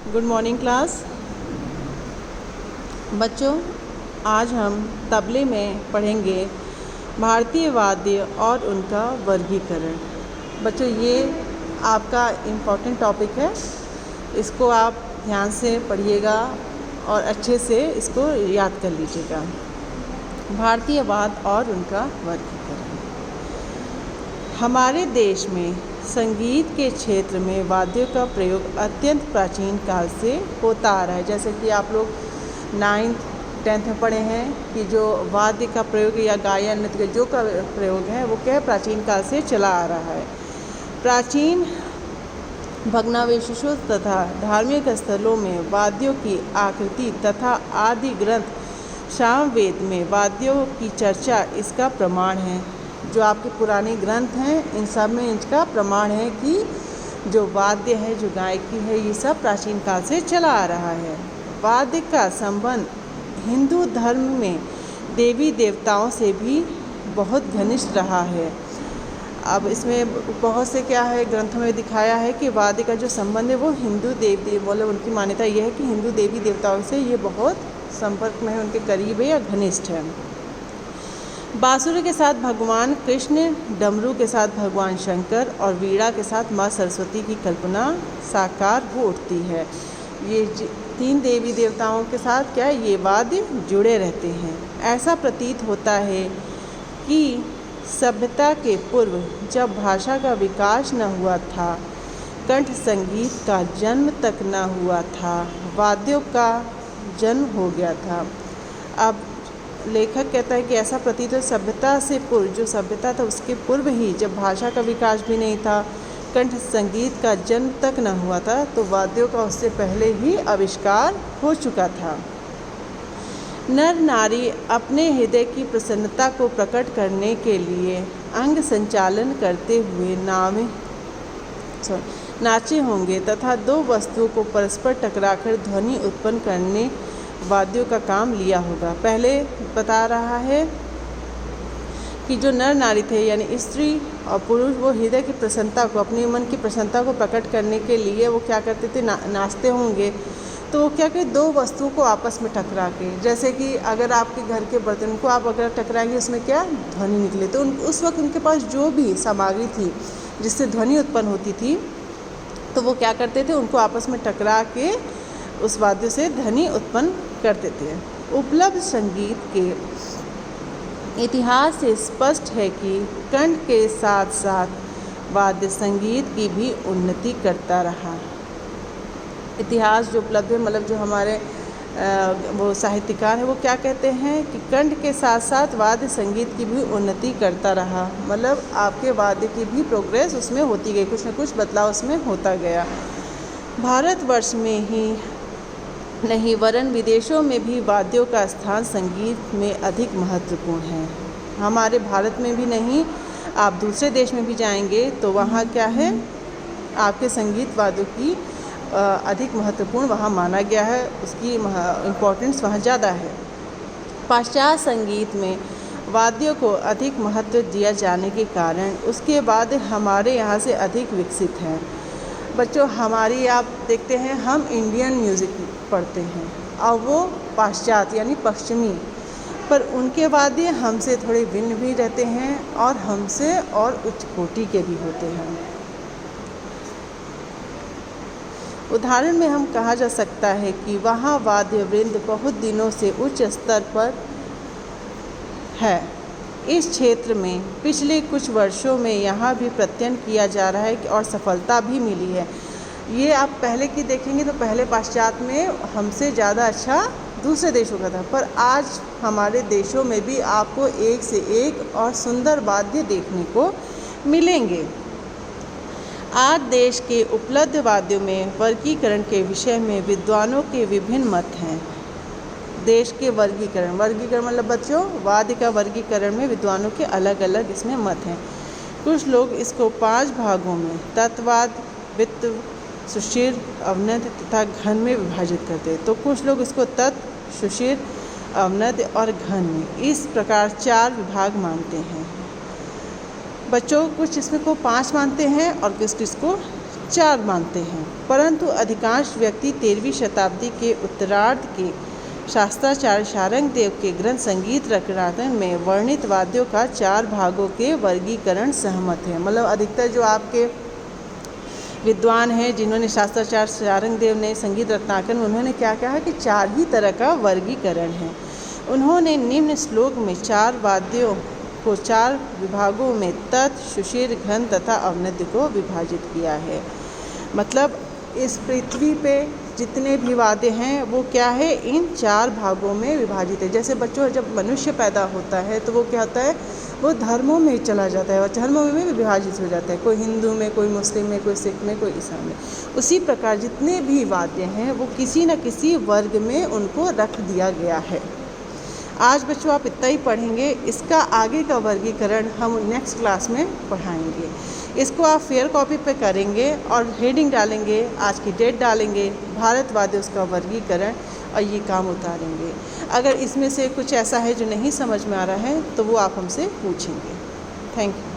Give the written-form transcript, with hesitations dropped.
Good morning class. बच्चों, आज हम तबले में पढ़ेंगे भारतीय वाद्य और उनका वर्गीकरण। बच्चों, ये आपका इम्पोर्टेंट टॉपिक है, इसको आप ध्यान से पढ़िएगा और अच्छे से इसको याद कर लीजिएगा। भारतीय वाद्य और उनका वर्गीकरण। हमारे देश में संगीत के क्षेत्र में वाद्यों का प्रयोग अत्यंत प्राचीन काल से होता आ रहा है। जैसे कि आप लोग 9th 10th में पढ़े हैं कि जो वाद्य का प्रयोग या गायन नृत्य जो का प्रयोग है वो क्या प्राचीन काल से चला आ रहा है। प्राचीन भग्नावशेषों तथा धार्मिक स्थलों में वाद्यों की आकृति तथा आदि ग्रंथ सामवेद में वाद्यों की चर्चा इसका प्रमाण है। जो आपके पुराने ग्रंथ हैं इन सब में इसका प्रमाण है कि जो वाद्य है, जो गायकी है, ये सब प्राचीन काल से चला आ रहा है। वाद्य का संबंध हिंदू धर्म में देवी देवताओं से भी बहुत घनिष्ठ रहा है। अब इसमें बहुत से क्या है ग्रंथों में दिखाया है कि वाद्य का जो संबंध है वो हिंदू देवी मतलब उनकी मान्यता यह है कि हिंदू देवी देवताओं से ये बहुत संपर्क में है, उनके करीब है या घनिष्ठ है। बांसुरी के साथ भगवान कृष्ण, डमरू के साथ भगवान शंकर और वीणा के साथ माँ सरस्वती की कल्पना साकार हो उठती है। ये 3 देवी देवताओं के साथ क्या है ये वाद्य जुड़े रहते हैं। ऐसा प्रतीत होता है कि सभ्यता के पूर्व जब भाषा का विकास न हुआ था, कंठ संगीत का जन्म तक न हुआ था, वाद्यों का जन्म हो गया था। अब लेखक कहता है कि ऐसा प्रतीत हो सभ्यता से पूर्व, जो सभ्यता था उसके पूर्व ही जब भाषा का विकास भी नहीं था, कंठ संगीत का जन्म तक न हुआ था, तो वाद्यों का उससे पहले ही आविष्कार हो चुका था। नर नारी अपने हृदय की प्रसन्नता को प्रकट करने के लिए अंग संचालन करते हुए नाचे होंगे तथा 2 वस्तुओं को परस्पर टकराकर ध्वनि उत्पन्न करने वाद्यों का काम लिया होगा। पहले बता रहा है कि जो नर नारी थे यानी स्त्री और पुरुष वो हृदय की प्रसन्नता को, अपने मन की प्रसन्नता को प्रकट करने के लिए वो क्या करते थे, नाचते होंगे। तो वो क्या करते 2 वस्तुओं को आपस में टकरा के, जैसे कि अगर आपके घर के बर्तन को आप अगर टकराएंगे उसमें क्या ध्वनि निकले, तो उस वक्त उनके पास जो भी सामग्री थी जिससे ध्वनि उत्पन्न होती थी तो वो क्या करते थे, उनको आपस में टकरा के उस वाद्य से ध्वनि उत्पन्न करते थे। उपलब्ध संगीत के इतिहास से स्पष्ट है कि कंठ के साथ साथ वाद्य संगीत की भी उन्नति करता रहा। इतिहास जो उपलब्ध है मतलब जो हमारे वो साहित्यकार है वो क्या कहते हैं कि कंठ के साथ साथ वाद्य संगीत की भी उन्नति करता रहा, मतलब आपके वाद्य की भी प्रोग्रेस उसमें होती गई, कुछ न कुछ बदलाव उसमें होता गया। भारतवर्ष में ही नहीं वरन विदेशों में भी वाद्यों का स्थान संगीत में अधिक महत्वपूर्ण है। हमारे भारत में भी नहीं, आप दूसरे देश में भी जाएंगे तो वहाँ क्या है आपके संगीत वाद्यों की अधिक महत्वपूर्ण वहाँ माना गया है, उसकी इम्पोर्टेंस वहाँ ज़्यादा है। पाश्चात्य संगीत में वाद्यों को अधिक महत्व दिया जाने के कारण उसके बाद हमारे यहाँ से अधिक विकसित हैं। बच्चों, हमारी आप देखते हैं हम इंडियन म्यूज़िक पढ़ते हैं और वो पाश्चात्य यानी पश्चिमी, पर उनके वाद्य हमसे थोड़े भिन्न भी रहते हैं और हमसे और उच्च कोटि के भी होते हैं। उदाहरण में हम कहा जा सकता है कि वहाँ वाद्य वृंद बहुत दिनों से उच्च स्तर पर है। इस क्षेत्र में पिछले कुछ वर्षों में यहाँ भी प्रत्ययन किया जा रहा है और सफलता भी मिली है। ये आप पहले की देखेंगे तो पहले पाश्चात्य में हमसे ज़्यादा अच्छा दूसरे देशों का था, पर आज हमारे देशों में भी आपको एक से एक और सुंदर वाद्य देखने को मिलेंगे। आज देश के उपलब्ध वाद्यों में वर्गीकरण के विषय में विद्वानों के विभिन्न मत हैं। देश के वर्गीकरण मतलब बच्चों वाद्य का वर्गीकरण में विद्वानों के अलग अलग इसमें मत हैं। कुछ लोग इसको 5 भागों में तत्वाद, वित्त, सुशिर, अवनद तथा घन में विभाजित करते हैं। तो कुछ लोग इसको तत्व, सुशिर, अवनद और घन में इस प्रकार 4 विभाग मानते हैं। बच्चों कुछ इसमें को 5 मानते हैं और कुछ इसको 4 मानते हैं, परंतु अधिकांश व्यक्ति 13वीं शताब्दी के उत्तरार्ध के शास्त्राचार्य शारंगदेव के ग्रंथ संगीत रत्नाकर में वर्णित वाद्यों का 4 भागों के वर्गीकरण सहमत है। मतलब अधिकतर जो आपके विद्वान हैं जिन्होंने शास्त्राचार्य शारंगदेव ने संगीत रत्नाकर में उन्होंने क्या कहा कि 4 ही तरह का वर्गीकरण है। उन्होंने निम्न श्लोक में 4 वाद्यों को 4 विभागों में तत्, सुषिर, घन तथा अवनद्य को विभाजित किया है। मतलब इस पृथ्वी पे जितने भी वाद्य हैं वो क्या है, इन 4 भागों में विभाजित है। जैसे बच्चों जब मनुष्य पैदा होता है तो वो क्या होता है, वो धर्मों में चला जाता है और धर्मों में भी विभाजित हो जाता है, कोई हिंदू में, कोई मुस्लिम में, कोई सिख में, कोई ईसाई में। उसी प्रकार जितने भी वाद्य हैं वो किसी न किसी वर्ग में उनको रख दिया गया है। आज बच्चों आप इतना ही पढ़ेंगे, इसका आगे का वर्गीकरण हम नेक्स्ट क्लास में पढ़ाएंगे। इसको आप फेयर कॉपी पे करेंगे और हेडिंग डालेंगे, आज की डेट डालेंगे, भारतवाद्य उसका वर्गीकरण, और ये काम उतारेंगे। अगर इसमें से कुछ ऐसा है जो नहीं समझ में आ रहा है तो वो आप हमसे पूछेंगे। Thank you.